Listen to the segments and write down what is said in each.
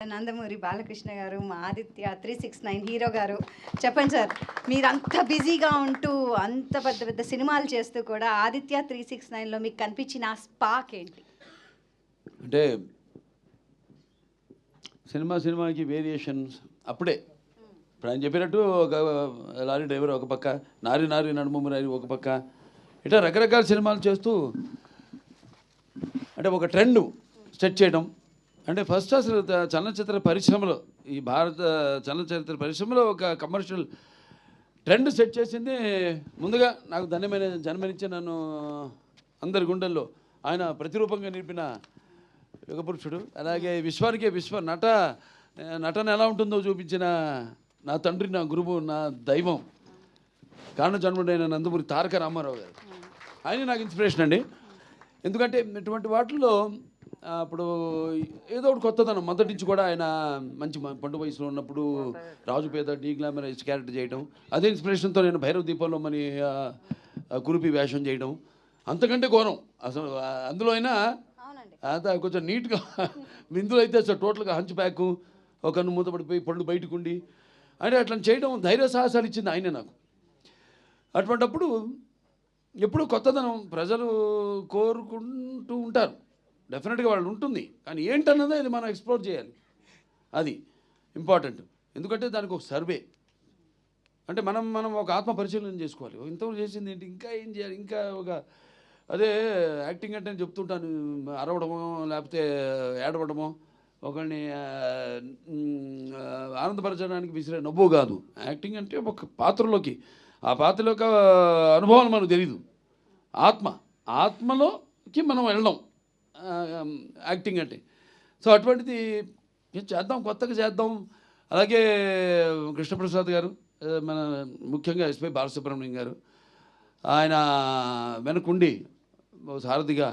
నందమూరి బాలకృష్ణ గారు, మా ఆదిత్య 369 హీరో గారు, చెప్పండి సార్, మీరు అంత బిజీగా ఉంటూ అంత పెద్ద పెద్ద సినిమాలు చేస్తూ కూడా ఆదిత్య 369లో మీకు కనిపించిన ఆ స్పార్క్ ఏంటి? అంటే సినిమాకి వేరియేషన్స్ అప్పుడే ఇప్పుడు ఆయన చెప్పినట్టు ఒక లారీ డ్రైవర్ ఒక పక్క, నారి నడుము నారి ఒక పక్క, ఇట్లా రకరకాల సినిమాలు చేస్తూ అంటే ఒక ట్రెండ్ సెట్ చేయడం. అంటే ఫస్ట్ అసలు చలనచిత్ర పరిశ్రమలో, ఈ భారత చలనచిత్ర పరిశ్రమలో ఒక కమర్షియల్ ట్రెండ్ సెట్ చేసింది ముందుగా నాకు జన్మనిచ్చి నన్ను అందరి గుండెల్లో ఆయన ప్రతిరూపంగా నిలిపిన యుగపురుషుడు. అలాగే విశ్వానికే నటన ఎలా ఉంటుందో చూపించిన నా తండ్రి, నా గురువు, నా దైవం, కారణ జన్ముడైన నందమూరి తారక రామారావు గారు. ఆయన నాకు ఇన్స్పిరేషన్ అండి. ఎందుకంటే ఇటువంటి వాటిల్లో అప్పుడు ఏదో ఒకటి కొత్తదనం మొదటి నుంచి కూడా ఆయన మంచి పండు వయసులో ఉన్నప్పుడు రాజు పేద డీ గ్లామరైజ్ క్యారెక్టర్ చేయడం, అదే ఇన్స్పిరేషన్తో నేను భైరవ దీపంలో మరి కురుపి వేషం చేయడం అంతకంటే ఘోరం అసలు. అందులో అయినా అంత కొంచెం నీట్గా, ఇందులో అయితే అసలు టోటల్గా హంచ్ బ్యాక్, ఒక కన్ను మూతపడిపోయి పళ్ళు బయటకు ఉండి అంటే అట్లా చేయడం ధైర్య సాహసాలు ఇచ్చింది ఆయనే నాకు. అటువంటప్పుడు ఎప్పుడు కొత్తదనం ప్రజలు కోరుకుంటూ ఉంటారు, డెఫినెట్గా వాళ్ళు ఉంటుంది, కానీ ఏంటన్నదే అది మనం ఎక్స్ప్లోర్ చేయాలి, అది ఇంపార్టెంట్. ఎందుకంటే దానికి ఒక సర్వే అంటే మనం ఒక ఆత్మ పరిశీలన చేసుకోవాలి. ఇంతవరకు చేసింది ఏంటి, ఇంకా ఏం చేయాలి, ఇంకా ఒక అదే యాక్టింగ్ అంటే నేను చెప్తుంటాను, అరవడమో లేకపోతే ఏడవడమో, ఒకరిని ఆనందపరచడానికి విసిరే నవ్వు కాదు. యాక్టింగ్ అంటే ఒక పాత్రలోకి, ఆ పాత్రలో యొక్క అనుభవాలు మనకు తెలీదు, ఆత్మలోకి మనం వెళ్ళడం యాక్టింగ్ అంటే. సో అటువంటిది చేద్దాం, కొత్తగా చేద్దాం. అలాగే కృష్ణప్రసాద్ గారు, మన ముఖ్యంగా ఎస్పి బాలసుబ్రహ్మణ్యం గారు, ఆయన వెనకుండి సారథిగా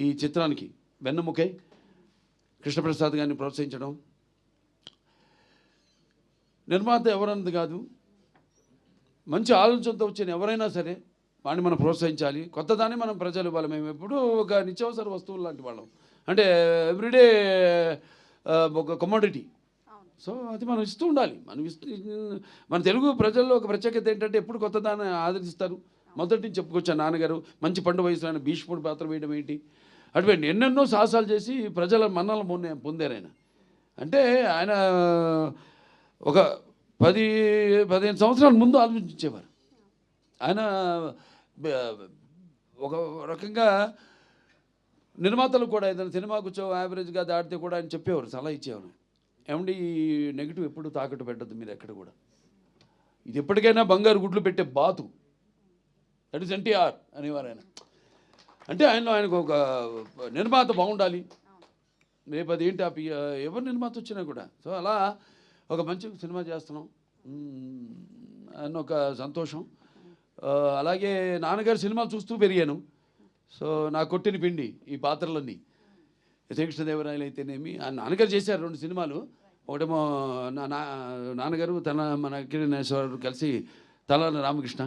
ఈ చిత్రానికి వెన్నెముకై కృష్ణప్రసాద్ గారిని ప్రోత్సహించడం. నిర్మాత ఎవరన్నది కాదు, మంచి ఆలోచనతో వచ్చిన ఎవరైనా సరే వాడిని మనం ప్రోత్సహించాలి. కొత్తదాన్ని మనం ప్రజలు ఇవ్వాలి. మేము ఎప్పుడూ ఒక నిత్యావసర వస్తువులు లాంటి వాళ్ళం, అంటే ఎవ్రీడే ఒక కమోడిటీ. సో అది మనం ఇస్తూ ఉండాలి. మన తెలుగు ప్రజల్లో ఒక ప్రత్యేకత ఏంటంటే ఎప్పుడు కొత్తదాన్ని ఆదరిస్తారు. మొదటి నుంచి చెప్పుకొచ్చాను, నాన్నగారు మంచి పండు వయసులో ఆయన భీష్ముడు పాత్ర వేయడం ఏంటి, అటువంటి ఎన్నెన్నో సాహసాలు చేసి ప్రజల మన్నలను పొందారు ఆయన. అంటే ఆయన ఒక 10-15 సంవత్సరాల ముందు ఆలోచించేవారు ఆయన. ఒక రకంగా నిర్మాతలు కూడా ఏదైనా సినిమా కూర్చో యావరేజ్గా దాటితే కూడా ఆయన చెప్పేవారు, సలహా ఇచ్చేవారు, ఏమండి ఈ నెగిటివ్ ఎప్పుడు తాకట్టు పెట్టద్దు మీరు ఎక్కడ కూడా, ఇది ఎప్పటికైనా బంగారు గుడ్లు పెట్టే బాతు, దట్ ఈస్ ఎన్టీఆర్ అనేవారు ఆయన. అంటే ఆయనకు ఒక నిర్మాత బాగుండాలి, రేపు అది ఏంటి ఎవరు నిర్మాత వచ్చినా కూడా. సో అలా ఒక మంచి సినిమా చేస్తున్నాం అన్న ఒక సంతోషం. అలాగే నాన్నగారు సినిమాలు చూస్తూ పెరిగాను. సో నా కొట్టిన పిండి ఈ పాత్రలన్నీ, శ్రీకృష్ణదేవరాయలు అయితేనేమి, నాన్నగారు చేశారు 2 సినిమాలు. ఒకటేమో నాన్నగారు మన కిరణేశ్వరరావు కలిసి తలాన రామకృష్ణ.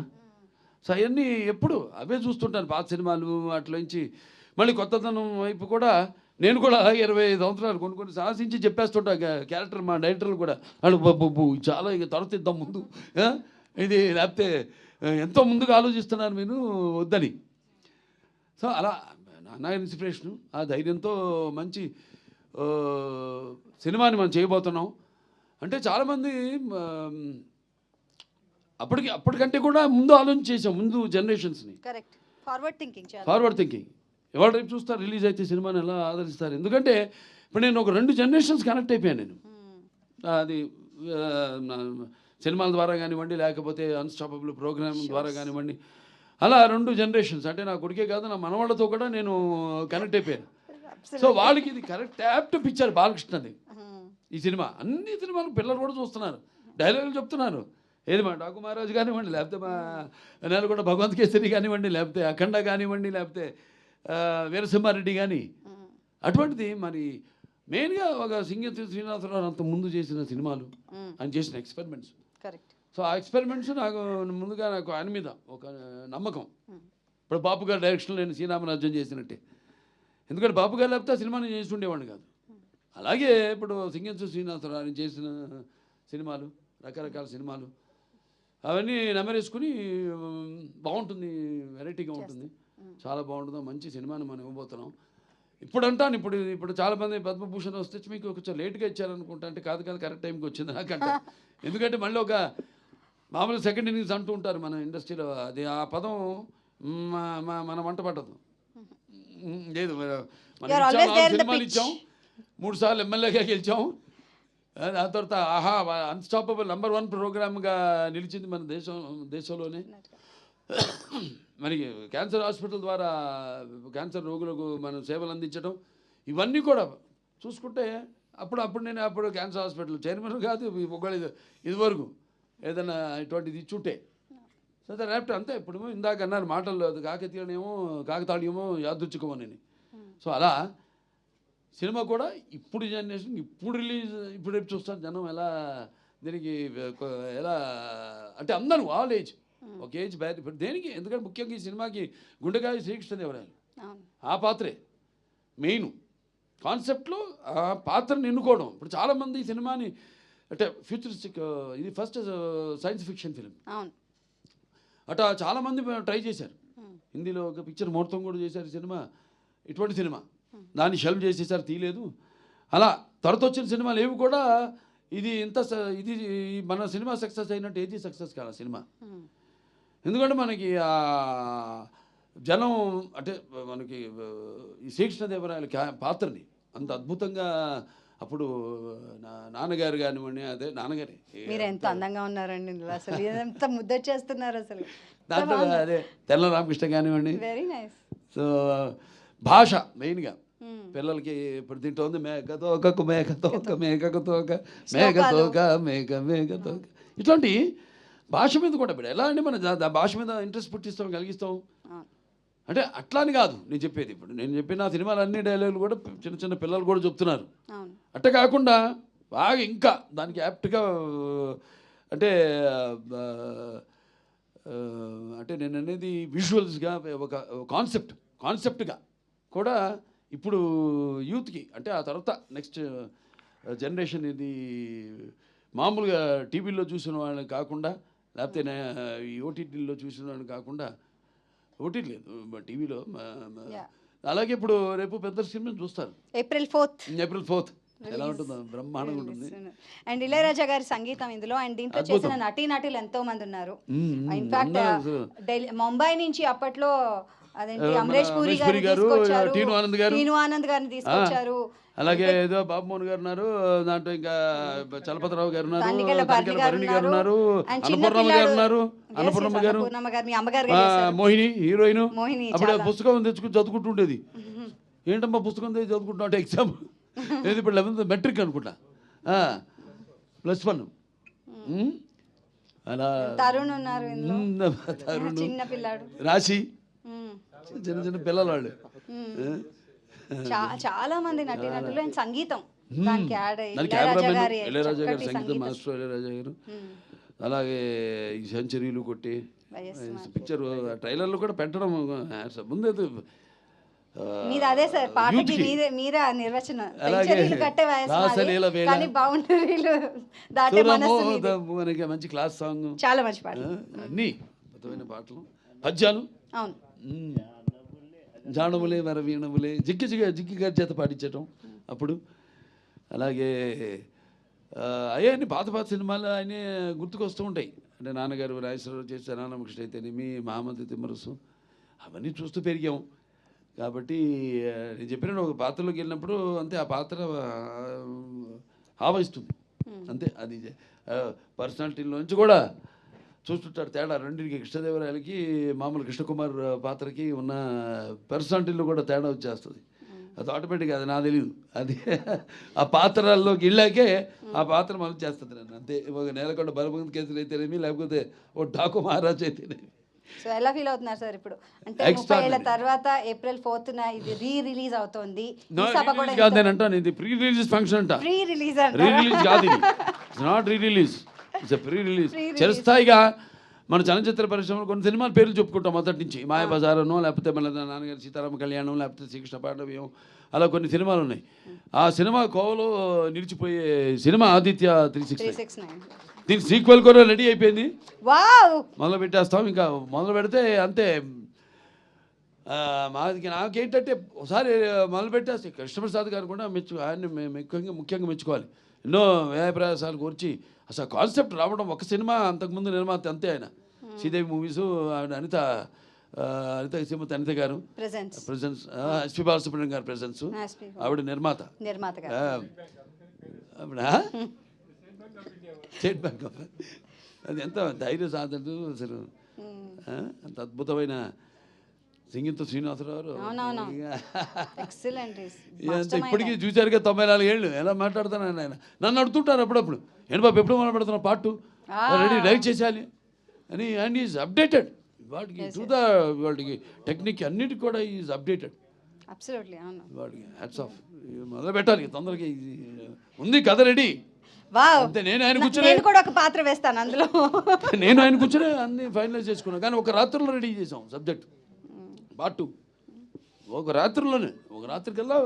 సో అవన్నీ ఎప్పుడు అవే చూస్తుంటాను, పాత సినిమాలు. అట్లోంచి మళ్ళీ కొత్తదనం వైపు కూడా నేను కూడా 25 సంవత్సరాలు కొన్ని సాహసించి చెప్పేస్తుంటా క్యారెక్టర్. మా డైరెక్టర్లు కూడా వాళ్ళు బాబు చాలా ఇక తరతిద్దాం ముందు, ఇది లేకపోతే ఎంతో ముందుగా ఆలోచిస్తున్నారు మీరు వద్దని. సో అలా నా ఇన్స్పిరేషను, ఆ ధైర్యంతో మంచి సినిమాని మనం చేయబోతున్నాం. అంటే చాలామంది అప్పటికంటే కూడా ముందు ఆలోచించేసాం, ముందు జనరేషన్స్ని. Forward thinking. ఎవరు రేపు చూస్తారు, రిలీజ్ అయితే సినిమాని ఎలా ఆదరిస్తారు. ఎందుకంటే ఇప్పుడు నేను ఒక 2 జనరేషన్స్ కనెక్ట్ అయిపోయాను నేను. అది సినిమాల ద్వారా కానివ్వండి, లేకపోతే అన్స్టాపబుల్ ప్రోగ్రామ్ ద్వారా కానివ్వండి, అలా 2 జనరేషన్స్. అంటే నా కొడుకే కాదు, నా మనవాళ్ళతో కూడా నేను కనెక్ట్ అయిపోయాను. సో వాళ్ళకి ఇది కరెక్ట్ యాప్ట్ పిక్చర్ బాలకృష్ణది ఈ సినిమా. అన్ని సినిమాలు పిల్లలు కూడా చూస్తున్నారు, డైలాగులు చెప్తున్నారు. ఏది మా డాకు మహారాజు కానివ్వండి, లేకపోతే మా నేలకొండ భగవంత్ కేసరి కానివ్వండి, లేకపోతే అఖండ కానివ్వండి, లేకపోతే వీరసింహారెడ్డి కానీ. అటువంటిది మరి మెయిన్గా ఒక సింగతి శ్రీనివాసరావు అంత ముందు చేసిన సినిమాలు, ఆయన చేసిన ఎక్స్పెరిమెంట్స్. సో ఆ ఎక్స్పెరిమెంట్స్ నాకు ముందుగా ఆయన మీద ఒక నమ్మకం. ఇప్పుడు బాపు గారి డైరెక్షన్లో నేను శ్రీరామరాజ్యం చేసినట్టే. ఎందుకంటే బాపు గారు లేకపోతే ఆ సినిమాని చేసి ఉండేవాడిని కాదు. అలాగే ఇప్పుడు సింగంసు శ్రీనివాసరావు ఆయన చేసిన సినిమాలు, రకరకాల సినిమాలు అవన్నీ నెమరేసుకుని బాగుంటుంది, వెరైటీగా ఉంటుంది, చాలా బాగుంటుంది. మంచి సినిమాని మనం ఇవ్వబోతున్నాం. ఇప్పుడు అంటాను, ఇప్పుడు చాలామంది పద్మభూషణ్ వస్తే మీకు కొంచెం లేట్గా ఇచ్చారనుకుంటా. అంటే కాదు కరెక్ట్ టైంకి వచ్చింది నాకంట. ఎందుకంటే మళ్ళీ ఒక మామూలు సెకండ్ ఇన్నింగ్స్ అంటూ ఉంటారు మన ఇండస్ట్రీలో. అది ఆ పదం మన వంట పట్టదు. లేదు, సినిమాలు ఇచ్చాం, 3 సార్లు ఎమ్మెల్యేగా గెలిచాం, ఆ తర్వాత ఆహా అన్స్టాపబుల్ నంబర్ 1 ప్రోగ్రామ్గా నిలిచింది మన దేశంలోనే. మరి క్యాన్సర్ హాస్పిటల్ ద్వారా క్యాన్సర్ రోగులకు మనం సేవలు అందించడం, ఇవన్నీ కూడా చూసుకుంటే అప్పుడు క్యాన్సర్ హాస్పిటల్ చైర్మన్ కాదు ఒకళ్ళు ఇదివరకు ఏదైనా ఇటువంటిది ఇచ్చుంటే సరే రేపటి అంతే. ఇప్పుడు ఇందాక అన్నారు మాటల్లో కాకతాళీయమో యాదృచ్ఛికమో అని. సో అలా సినిమా కూడా ఇప్పుడు జనరేషన్ ఇప్పుడు రేపు చూస్తారు జనం ఎలా దీనికి ఎలా అంటే అందరూ ఆల్ ఏజ్ ఒక ఏజ్ బ్యాడ్. ఇప్పుడు దేనికి, ఎందుకంటే ముఖ్యంగా ఈ సినిమాకి గుండెకాయ శ్రీకృష్ణదేవరాయలు ఆ పాత్రే మెయిన్ కాన్సెప్ట్లో ఆ పాత్రను ఎన్నుకోవడం. ఇప్పుడు చాలామంది ఈ సినిమాని అంటే ఫ్యూచరిస్టిక్, ఇది ఫస్ట్ సైన్స్ ఫిక్షన్ ఫిలిం అట్లా చాలామంది ట్రై చేశారు. హిందీలో ఒక పిక్చర్ ముహూర్తం కూడా చేశారు సినిమా, ఇటువంటి సినిమా. దాన్ని షెల్ఫ్ చేసేసారు, తీయలేదు. అలా త్వరత వచ్చిన సినిమాలు ఏవి కూడా ఇది మన సినిమా సక్సెస్ అయినట్టు ఏది సక్సెస్ కాదు సినిమా. ఎందుకంటే మనకి జనం అంటే మనకి ఈ శ్రీకృష్ణదేవరాయల పాత్రని అంత అద్భుతంగా అప్పుడు నాన్నగారు కానివ్వండి, అదే నాన్నగారి మీరు ఎంత అందంగా ఉన్నారండి, అసలు ఎంత ముద్దొచ్చేస్తున్నారు అసలు. దాంట్లో అదే తెల్ల రామకృష్ణ కానివ్వండి. Very nice. సో భాష మెయిన్గా పిల్లలకి ఇప్పుడు తింటోంది మేకతోక ఇట్లాంటి భాష మీద కూడా ఇప్పుడు ఎలా అండి మన భాష మీద ఇంట్రెస్ట్ పుట్టిస్తాం, కలిగిస్తాం. అంటే అట్లా అని కాదు నేను చెప్పేది. ఇప్పుడు నేను చెప్పిన సినిమాలు అన్ని డైలాగులు కూడా చిన్న చిన్న పిల్లలు కూడా చెప్తున్నారు. అట్ట కాకుండా బాగా ఇంకా దానికి యాప్ట్గా అంటే నేను అనేది విజువల్స్గా ఒక కాన్సెప్ట్గా కూడా ఇప్పుడు యూత్కి అంటే ఆ తర్వాత నెక్స్ట్ జనరేషన్ ఇది మామూలుగా టీవీలో చూసిన వాళ్ళని కాకుండా, లేకపోతే ఈ ఓటీటీలో చూసిన వాళ్ళని కాకుండా, ఓటీటీ లేదు టీవీలో, అలాగే ఇప్పుడు రేపు పెద్ద సినిమా చూస్తారు April 4th ఎలా ఉంటుందో బ్రహ్మాండంగా ఉంటుంది. అండ్ ఇళయరాజా గారి సంగీతం ఇందులో, అండ్ దీంట్లో చేసిన నటీనటులు ఎంతో మంది ఉన్నారు. ఇన్ఫాక్ట్ ముంబై నుంచి అప్పట్లో అదేంటి అమరేష్ పూరి గారు, టీను ఆనంద్ గారిని తీసుకొచ్చారు. అలాగే ఏదో బాబుమోహన్ గారు ఉన్నారు దాంట్లో, ఇంకా చలపతిరావు గారు ఉన్నారు, భరణి గారు ఉన్నారు, అన్నపూర్ణమ్మ గారు ఉన్నారు, అన్నపూర్ణమ్మ గారు, మోహిని హీరోయిన్. అప్పుడు పుస్తకం తెచ్చుకుని చదువుకుంటుండేది. ఏంటమ్మా పుస్తకం తెచ్చి చదువుకుంటున్నా అంటే ఎగ్జామ్ ఏది ఇప్పుడు 11th మెట్రిక్ అనుకుంటా, +1. అలా తరుణ్ ఉన్నారు, రాశి, చిన్న చిన్న పిల్లలు వాళ్ళు. చాలా మంది నటీనటులు అండ్ సంగీతం ఇళయరాజా గారు సంగీతం మాస్టర్ ఇళయరాజా గారు. అలాగే ఈ సెంచరీలు కొట్టి పిక్చర్ ట్రైలర్లు కూడా పెట్టడం ముందే అదే సార్ పాటకి మీరే నిర్వచనం. మనకి మంచి క్లాస్ సాంగ్, చాలా మంచి పాట, అన్ని అద్భుతమైన పాటలు, పద్యాలు, జానములే వరవీణములే జిగ్గి గారి చేత పాటించటం అప్పుడు. అలాగే అవన్నీ పాత సినిమాలు ఆయన గుర్తుకొస్తూ ఉంటాయి. అంటే నాన్నగారు రాజేశ్వరరావు చేసే రామకృష్ణ అయితేనేమి, మహామంత్రి తిమ్మరసు, అవన్నీ చూస్తూ పెరిగాము. కాబట్టి నేను చెప్పిన ఒక పాత్రలోకి వెళ్ళినప్పుడు అంతే ఆ పాత్ర ఆవహిస్తుంది అంతే. అది పర్సనాలిటీలోంచి కూడా చూస్తుంటాడు తేడా. రెండింటికి కృష్ణదేవరాయలకి మామూలు కృష్ణకుమార్ పాత్రకి ఉన్న పర్సనాలిటీలో కూడా తేడా వచ్చేస్తుంది. అది ఆటోమేటిక్గా, అది నాకు తెలియదు. అది ఆ పాత్రల్లోకి వెళ్ళాకే ఆ పాత్ర మనం చేస్తుంది నన్ను అంతే. ఒక నేలకొండ బలపంత్ కేసులు అయితేనేమి, లేకపోతే ఓ డాకు మహారాజ్ అయితేనేమి. సో ఎలా ఫీల్ అవుతున్నారు సార్ ఇప్పుడు? అంటే 30 ఏళ్ల తర్వాత April 4th ఇది రిలీజ్ అవుతోంది. ఇది ప్రీ రిలీజ్ ఫంక్షన్ అంట. ప్రీ రిలీజ్ కాదు, ఇది it's not re release, it's pre release. చిరస్థాయిగా మన చలనచిత్ర పరిశ్రమలో కొన్ని సినిమాల పేర్లు చెప్పుకుంటాం మొదటి నుంచి. మాయాబజారనో, లేకపోతే మన నాన్నగారి సీతారామ కళ్యాణం, లేకపోతే శ్రీకృష్ణ పాండవ్యం, అలా కొన్ని సినిమాలు ఉన్నాయి. ఆ సినిమా కోవలో నిలిచిపోయే సినిమా ఆదిత్య 369. దీని సీక్వెల్ కూడా రెడీ అయిపోయింది. మొదలు పెట్టేస్తాం. ఇంకా మొదలు పెడితే అంతే. నాకేంటంటే ఒకసారి మొదలు పెట్టేస్తే కృష్ణప్రసాద్ గారు కూడా ఆయన్ని ముఖ్యంగా మెచ్చుకోవాలి. ఎన్నో వ్యయప్రయాసాలు కూర్చి అసలు కాన్సెప్ట్ రావడం. ఒక సినిమా అంతకుముందు నిర్మాత అంతే ఆయన. శ్రీదేవి మూవీసు, అనిత గారు ప్రెజెన్స్, ఎస్పి బాలసుబ్రహ్మణ్యం గారు ప్రెజెన్స్, ఆవిడ నిర్మాత. స్టేట్ బ్యాంక్ ఆఫ్ అది ఎంత ధైర్య సాధనలు అసలు. అంత అద్భుతమైన సింగింతో శ్రీనివాసరావు ఇప్పటికీ చూశారుగా 94 ఏళ్ళు. ఎలా మాట్లాడుతాను ఆయన. నన్ను అడుగుతుంటారు అప్పుడప్పుడు, ఏంటి బాబు ఎప్పుడు మాట్లాడుతున్నా పార్ట్ 2 రెడీ డైరెక్ట్ చేసేయాలి అని. And is updated. వాటికి టెక్నిక్ అన్నిటికి కూడా ఈజ్ అప్డేటెడ్. వాటికి హ్యాట్స్ ఆఫ్. మొదలు పెట్టాలి తొందరగా. ఉంది కథ రెడీ. అంతే. నేను ఆయన కూర్చొని ఒక పాత్ర వేస్తాను అందులో. నేను ఆయన కూర్చొని అన్ని ఫైనలైజ్ చేసుకున్నాను. కానీ ఒక రాత్రిలో రెడీ చేసాం సబ్జెక్ట్ పార్ట్ 2. ఒక రాత్రికల్లా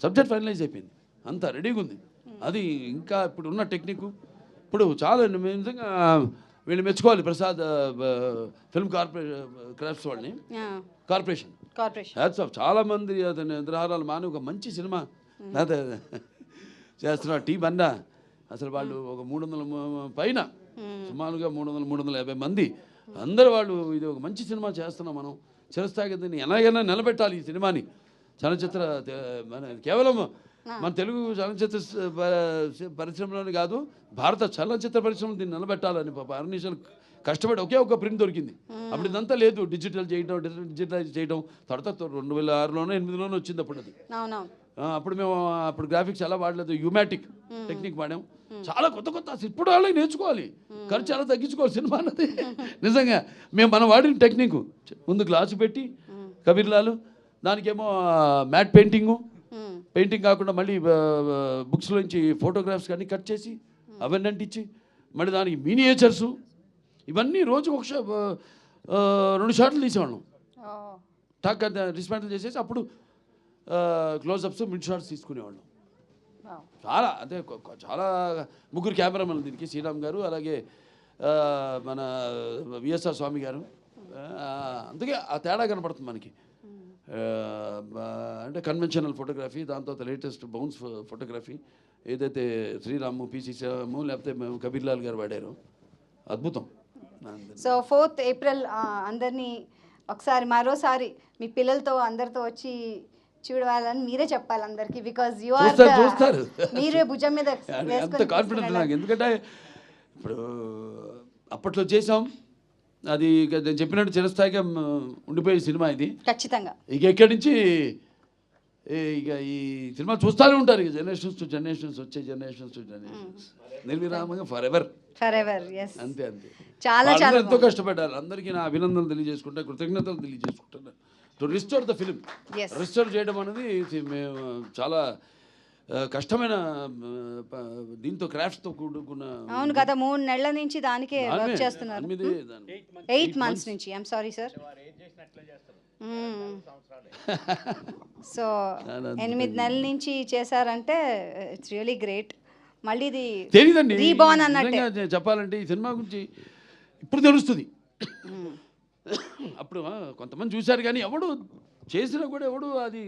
సబ్జెక్ట్ ఫైనలైజ్ అయిపోయింది. అంతా రెడీగా ఉంది. అది ఇంకా ఇప్పుడు ఉన్న టెక్నిక్ ఇప్పుడు చాలా నిజంగా వీళ్ళు మెచ్చుకోవాలి. ప్రసాద్ ఫిల్మ్ క్రాఫ్ట్స్ వాళ్ళని, కార్పొరేషన్ హ్యాట్స్ ఆఫ్. చాలామంది అతని నిద్రాహారాలు మాని ఒక మంచి సినిమా చేస్తున్నారు. టీం అన్నా అసలు వాళ్ళు ఒక 300 పైన, సుమారుగా 350 మంది అందరూ వాళ్ళు ఇది ఒక మంచి సినిమా చేస్తున్నాం మనం. చిరస్థాయిగా దీన్ని ఎలాగైనా నిలబెట్టాలి ఈ సినిమాని. చలనచిత్ర కేవలం మన తెలుగు చలనచిత్ర పరిశ్రమలోనే కాదు, భారత చలనచిత్ర పరిశ్రమ దీన్ని నిలబెట్టాలని పాప అర్నిషాలు కష్టపడి ఒకే ఒక ప్రింట్ దొరికింది. అప్పుడు ఇదంతా లేదు. డిజిటలైజ్ చేయడం తర్వాత 2006లోనో 2008లోనో వచ్చింది. అప్పుడు అది అప్పుడు మేము గ్రాఫిక్స్ ఎలా వాడలేదు, యూమాటిక్ టెక్నిక్ వాడాం. చాలా కొత్త ఇప్పుడు వాళ్ళకి నేర్చుకోవాలి. ఖర్చు చాలా తగ్గించుకోవాలి సినిమా అన్నది. నిజంగా మనం వాడిన టెక్నిక్ ముందు గ్లాసు పెట్టి కబీర్లాలు, దానికేమో మ్యాట్ పెయింటింగ్ కాకుండా మళ్ళీ బుక్స్లోంచి ఫోటోగ్రాఫ్స్ కానీ కట్ చేసి అవన్నీ అంటించి మళ్ళీ దానికి మినియేచర్సు ఇవన్నీ రోజు 2 షాట్లు తీసేవాళ్ళం. టాక్ డిస్మాంటిల్ చేసేసి అప్పుడు క్లోజప్స్, మిడ్ షాట్స్ తీసుకునేవాళ్ళం. చాలా అంటే చాలా 3 కెమెరామెన్లు దీనికి. శ్రీరామ్ గారు, అలాగే మన విఎస్ఆర్ స్వామి గారు. అందుకే ఆ తేడా కనపడుతుంది మనకి. అంటే కన్వెన్షనల్ ఫోటోగ్రఫీ, దాని తర్వాత లేటెస్ట్ బౌన్స్ ఫోటోగ్రఫీ ఏదైతే శ్రీరాము, పిసి శ్రీరాము, లేకపోతే కబీర్లాల్ గారు వాడారు. అద్భుతం. సో 4th ఏప్రిల్ అందరినీ ఒకసారి మరోసారి మీ పిల్లలతో అందరితో వచ్చి చూడాలని మీరే చెప్పాలి అందరికి. బికాజ్ యు ఆర్ చూస్తారు, మీరే భుజం మీద అంత కాన్ఫిడెంట్ నాకు. ఎందుకంటే ఇప్పుడు అప్పట్లో చేసాం, అది నేను చెప్పినట్టు చిరస్థాయిగా ఉండిపోయే సినిమా ఇది ఖచ్చితంగా. ఇక ఎక్కడి నుంచి ఇక ఈ సినిమా చూస్తూనే ఉంటారు. ఇక జనరేషన్స్ టు జనరేషన్స్ నిర్విరామంగా ఫర్ ఎవర్. అంతే. చాలా ఎంతో కష్టపడ్డారు. అందరికీ నా అభినందనలు తెలియజేసుకుంటా, కృతజ్ఞతలు తెలియజేసుకుంటున్నాను. To restore the film. Restore చేయడం అనేది మేము చాలా కష్టమైన దీంతో క్రాఫ్ట్స్తో కూడుకున్న. అవును కదా, 3 నెలల నుంచి దానికే వర్క్ చేస్తున్నారు. 8 months నుంచి. I'm sorry sir. సో 8 నెలల నుంచి చేశారంటే ఇట్స్ రియలీ గ్రేట్. మళ్ళీ ఇది తెలియదండి రీబార్న్ అన్నట్టు చెప్పాలంటే. ఈ సినిమా గురించి ఇప్పుడు తెలుస్తుంది. అప్పుడు కొంతమంది చూశారు కానీ ఎవడు చేసినా కూడా ఎవడు అది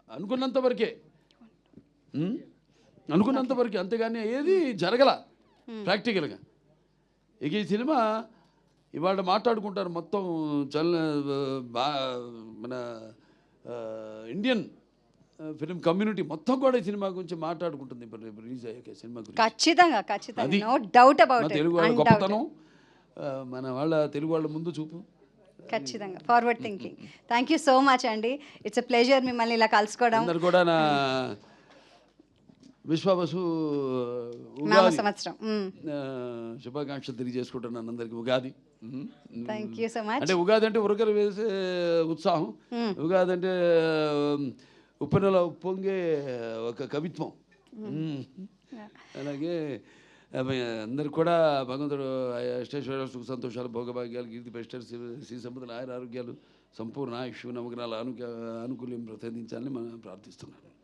అనుకున్నంత వరకే, అంతేగాని ఏది జరగల ప్రాక్టికల్గా. ఇక ఈ సినిమా ఇవాళ మాట్లాడుకుంటారు మొత్తం మన ఇండియన్ ఫిలిం కమ్యూనిటీ మొత్తం కూడా ఈ సినిమా గురించి మాట్లాడుకుంటుంది. రిలీజ్ అయ్యాక సినిమా గురించి ఖచ్చితంగా no doubt about it. Telugu వాళ్ళ గొప్పతనం, మన వాళ్ళ తెలుగు వాళ్ళ ముందు చూపు ఖచ్చితంగా forward thinking. Thank you so much అండి. ఇట్స్ ఎ ప్లెజర్ మిమ్మల్ని ఇలా కలుసుకోవడం. అందరు కూడా నా విశ్వావసు సంవత్సరం శుభాకాంక్షలు తెలియజేసుకుంటున్నాను అందరికి. Ugadi. Thank you so much. అంటే ఉగాది అంటే ఉరకలు వేసే ఉత్సాహం, ఉగాది అంటే ఉప్పెనలో ఉప్పొంగే ఒక కవిత్వం. అలాగే అందరు కూడా భగవంతుడు అష్టైశ్వర్యాలు సుఖ సంతోషాలు భోగభాగ్యాలు కీర్తి ప్రతిష్టలు శ్రీ సంపదలు ఆయుర ఆరోగ్యాలు సంపూర్ణ ఆయుష్ నవగ్రహాల అనుకూల్యం ప్రసాదించాలని మనం ప్రార్థిస్తున్నాను.